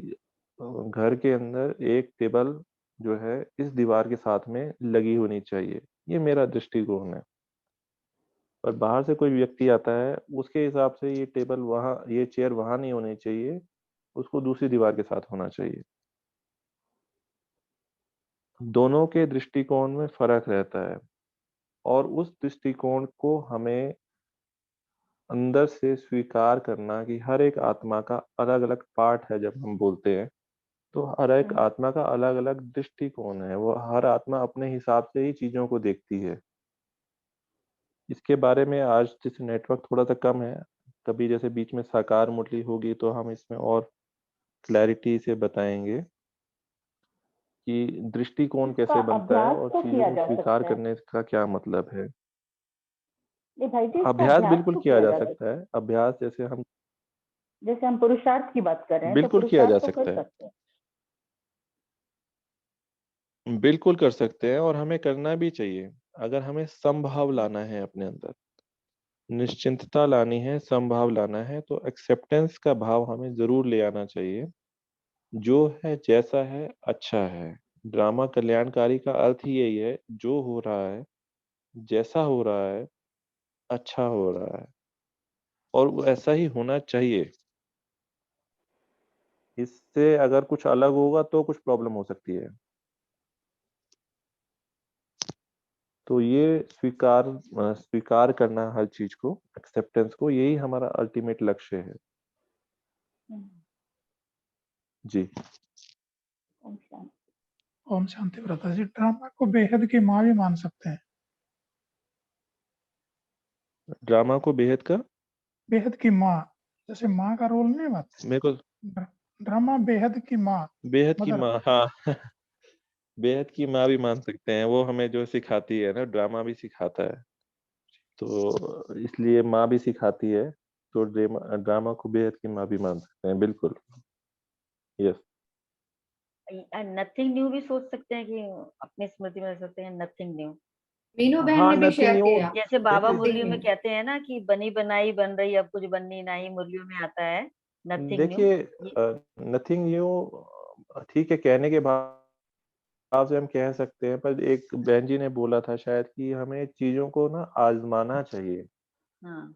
घर के अंदर एक टेबल जो है इस दीवार के साथ में लगी होनी चाहिए, ये मेरा दृष्टिकोण है। पर बाहर से कोई व्यक्ति आता है, उसके हिसाब से ये टेबल वहाँ, ये चेयर वहां नहीं होनी चाहिए, उसको दूसरी दीवार के साथ होना चाहिए। दोनों के दृष्टिकोण में फर्क रहता है, और उस दृष्टिकोण को हमें अंदर से स्वीकार करना कि हर एक आत्मा का अलग अलग पार्ट है। जब हम बोलते हैं तो हर एक आत्मा का अलग अलग दृष्टिकोण है, वो हर आत्मा अपने हिसाब से ही चीजों को देखती है। इसके बारे में आज जैसे नेटवर्क थोड़ा सा कम है, कभी जैसे बीच में साकार मुरली होगी तो हम इसमें और क्लैरिटी से बताएंगे कि दृष्टिकोण इसका कैसे बनता है अभ्यास और तो चीजों किया को जा स्वीकार सकता है? करने का क्या मतलब है। नहीं भाई जी, इसका अभ्यास अभ्यास बिल्कुल तो किया किया जा जा सकता सकता है। अभ्यास जैसे हम पुरुषार्थ की बात कर रहे हैं तो बिल्कुल किया जा पुरुषार्थ तो कर सकता है, सकते हैं। बिल्कुल कर सकते हैं, और हमें करना भी चाहिए। अगर हमें समभाव लाना है अपने अंदर, निश्चिंतता लानी है, समभाव लाना है, तो एक्सेप्टेंस का भाव हमें जरूर ले आना चाहिए। जो है जैसा है अच्छा है। ड्रामा कल्याणकारी का अर्थ ही यही है, जो हो रहा है, जैसा हो रहा है, अच्छा हो रहा है, और वो ऐसा ही होना चाहिए। इससे अगर कुछ अलग होगा तो कुछ प्रॉब्लम हो सकती है। तो ये स्वीकार करना हर चीज को, एक्सेप्टेंस को, यही हमारा अल्टीमेट लक्ष्य है। जी। ओम शांति व्रता जी, ड्रामा को बेहद की माँ भी मान सकते हैं। ड्रामा को बेहद का, बेहद की माँ, जैसे माँ का रोल नहीं बात, मेरे को ड्रामा बेहद की माँ, बेहद की मदर। माँ, हाँ बेहद की माँ भी मान सकते हैं। वो हमें जो सिखाती है ना, ड्रामा भी सिखाता है, तो इसलिए माँ भी सिखाती है, तो ड्रामा को बेहद की माँ भी मान सकते हैं, बिल्कुल। यस। नथिंग न्यू भी सोच सकते हैं कि अपनी स्मृति में रख सकते हैं नथिंग न्यू। मीनू बहन हाँ, ने भी नथिंग शेयर न्यू। किया। जैसे बाबा देखिए, मुरलियों में कहते हैं ना कि बनी बनाई बन रही, अब कुछ बननी नहीं, मुरलियों में आता है नथिंग न्यू। देखिए नथिंग न्यू ठीक है, कहने के भाव से हम कह सकते हैं, पर एक बहन जी ने बोला था शायद कि हमें चीजों को ना आजमाना चाहिए, हाँ,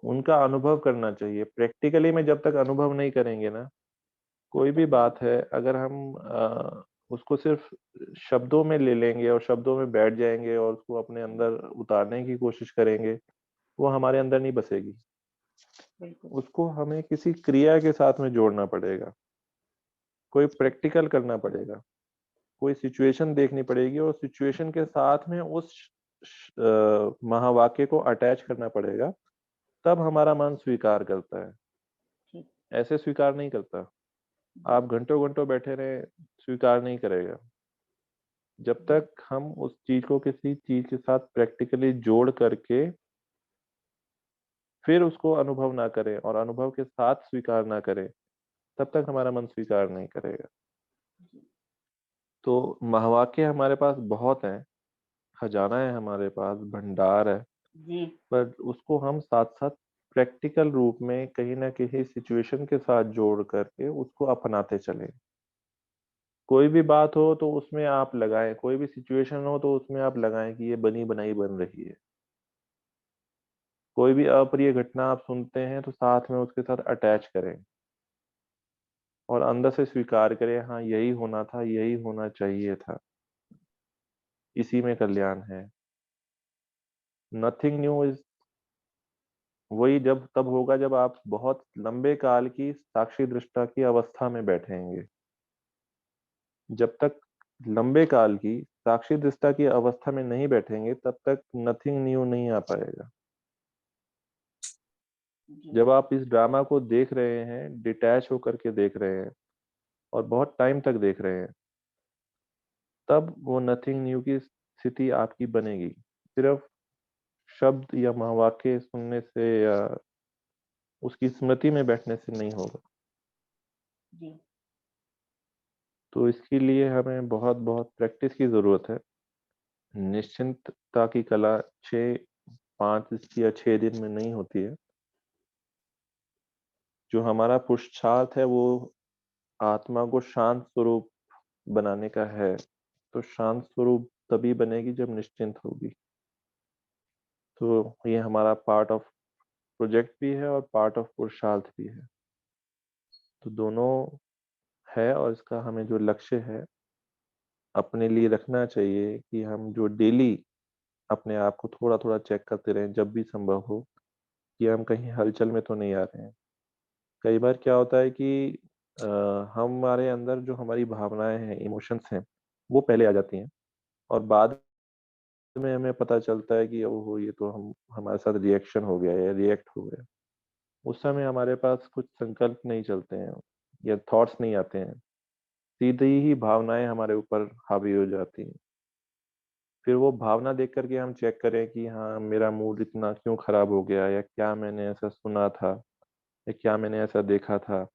उनका अनुभव करना चाहिए। प्रैक्टिकली में जब तक अनुभव नहीं करेंगे ना, कोई भी बात है, अगर हम उसको सिर्फ शब्दों में ले लेंगे और शब्दों में बैठ जाएंगे और उसको अपने अंदर उतारने की कोशिश करेंगे, वो हमारे अंदर नहीं बसेगी। उसको हमें किसी क्रिया के साथ में जोड़ना पड़ेगा, कोई प्रैक्टिकल करना पड़ेगा, कोई सिचुएशन देखनी पड़ेगी और सिचुएशन के साथ में उस महावाक्य को अटैच करना पड़ेगा, तब हमारा मन स्वीकार करता है। ऐसे स्वीकार नहीं करता। आप घंटों घंटों बैठे रहे, स्वीकार नहीं करेगा। जब तक हम उस चीज को किसी चीज के साथ प्रैक्टिकली जोड़ करके फिर उसको अनुभव ना करें और अनुभव के साथ स्वीकार ना करें, तब तक हमारा मन स्वीकार नहीं करेगा। तो महावाक्य हमारे पास बहुत है, खजाना है हमारे पास, भंडार है, जी। पर उसको हम साथ साथ प्रैक्टिकल रूप में कहीं ना कहीं सिचुएशन के साथ जोड़ करके उसको अपनाते चलें। कोई भी बात हो तो उसमें आप लगाएं, कोई भी सिचुएशन हो तो उसमें आप लगाएं कि ये बनी बनाई बन रही है। कोई भी अप्रिय घटना आप सुनते हैं तो साथ में उसके साथ अटैच करें और अंदर से स्वीकार करें, हाँ यही होना था, यही होना चाहिए था, इसी में कल्याण है। नथिंग न्यू इज वही जब तब होगा जब आप बहुत लंबे काल की साक्षी दृष्टा की अवस्था में बैठेंगे। जब तक लंबे काल की साक्षी दृष्टा की अवस्था में नहीं बैठेंगे, तब तक नथिंग न्यू नहीं आ पाएगा। जब आप इस ड्रामा को देख रहे हैं, डिटैच होकर के देख रहे हैं और बहुत टाइम तक देख रहे हैं, तब वो नथिंग न्यू की स्थिति आपकी बनेगी। सिर्फ शब्द या महावाक्य सुनने से या उसकी स्मृति में बैठने से नहीं होगा। जी। तो इसके लिए हमें बहुत बहुत प्रैक्टिस की जरूरत है। निश्चिंतता की कला 5 या 6 दिन में नहीं होती है। जो हमारा पुरुषार्थ है वो आत्मा को शांत स्वरूप बनाने का है, तो शांत स्वरूप तभी बनेगी जब निश्चिंत होगी। तो ये हमारा पार्ट ऑफ प्रोजेक्ट भी है और पार्ट ऑफ पुरुषार्थ भी है, तो दोनों है। और इसका हमें जो लक्ष्य है अपने लिए रखना चाहिए कि हम जो डेली अपने आप को थोड़ा थोड़ा चेक करते रहें, जब भी संभव हो, कि हम कहीं हलचल में तो नहीं आ रहे हैं। कई बार क्या होता है कि हमारे अंदर जो हमारी भावनाएं हैं, इमोशंस हैं, वो पहले आ जाती हैं और बाद में हमें पता चलता है कि ओहो ये तो हमारे साथ रिएक्शन हो गया या रिएक्ट हो गया। उस समय हमारे पास कुछ संकल्प नहीं चलते हैं या थॉट्स नहीं आते हैं, सीधी ही भावनाएं हमारे ऊपर हावी हो जाती हैं। फिर वो भावना देख करके हम चेक करें कि हाँ मेरा मूड इतना क्यों खराब हो गया, या क्या मैंने ऐसा सुना था या क्या मैंने ऐसा देखा था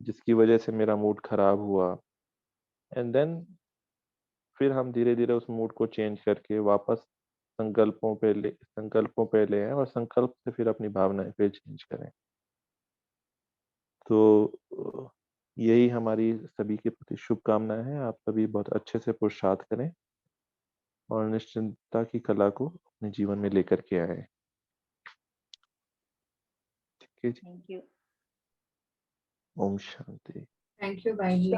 जिसकी वजह से मेरा मूड खराब हुआ। एंड देन फिर हम धीरे धीरे उस मूड को चेंज करके वापस संकल्पों पे ले आए और संकल्प से फिर अपनी भावनाएं फिर चेंज करें। तो यही हमारी सभी के प्रति शुभकामनाएं हैं। आप सभी बहुत अच्छे से पुरुषार्थ करें और निश्चिंतता की कला को अपने जीवन में लेकर के आए। ठीक है जी। Thank you. ओम शांति। थैंक यू भाई जी।